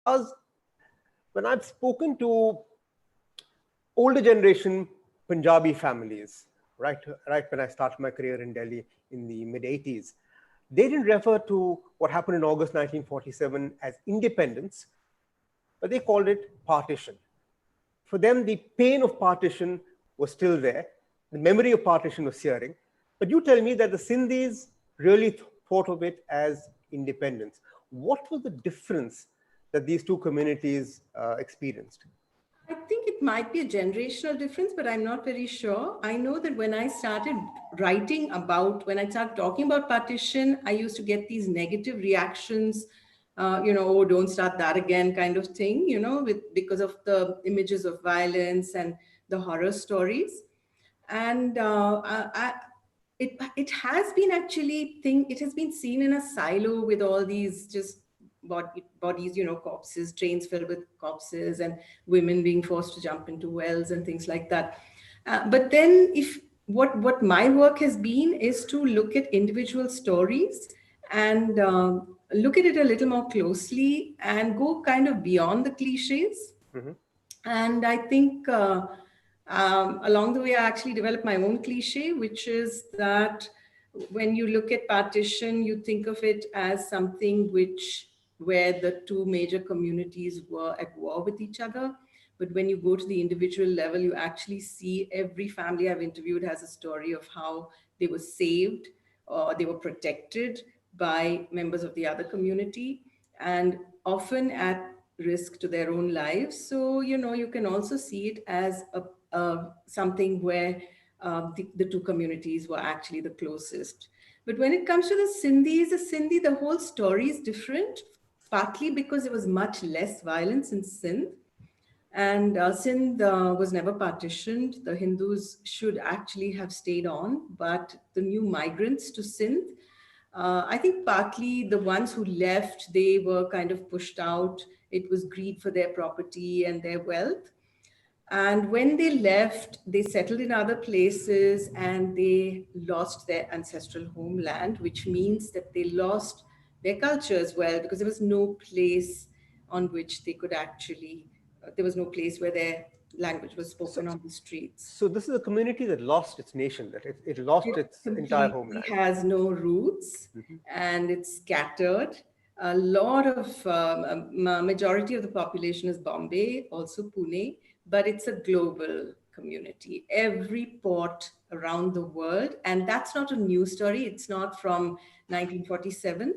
Saaz, when I've spoken to older generation Punjabi families, right when I started my career in Delhi in the mid-80s, they didn't refer to what happened in August 1947 as independence, but they called it partition. For them, the pain of partition was still there. The memory of partition was searing. But you tell me that the Sindhis really thought of it as independence. What was the difference that these two communities experienced? I think it might be a generational difference, but I'm not very sure. I know that when I started when I started talking about partition, I used to get these negative reactions, oh, don't start that again kind of thing, because of the images of violence and the horror stories. And it has been it has been seen in a silo with all these just bodies, corpses, trains filled with corpses, and women being forced to jump into wells and things like that. But then, if what my work has been is to look at individual stories and look at it a little more closely and go kind of beyond the cliches. Mm-hmm. And I think along the way, I actually developed my own cliche, which is that when you look at partition, you think of it as something where the two major communities were at war with each other. But when you go to the individual level, you actually see every family I've interviewed has a story of how they were saved or they were protected by members of the other community, and often at risk to their own lives. So, you can also see it as something where the two communities were actually the closest. But when it comes to the Sindhi, the whole story is different, partly because there was much less violence in Sindh. And Sindh was never partitioned. The Hindus should actually have stayed on, but the new migrants to Sindh, I think partly the ones who left, they were kind of pushed out. It was greed for their property and their wealth. And when they left, they settled in other places and they lost their ancestral homeland, which means that they lost their culture as well, because there was no place on which they could actually, there was no place where their language was spoken on the streets. So this is a community that lost its nation, that it lost its entire homeland. It has no roots, and it's scattered. A lot of majority of the population is Bombay, also Pune, but it's a global community. Every port around the world, and that's not a new story. It's not from 1947.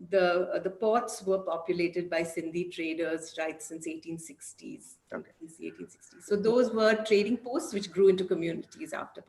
The ports were populated by Sindhi traders right since 1860s. Okay. Since the 1860s. So those were trading posts which grew into communities after.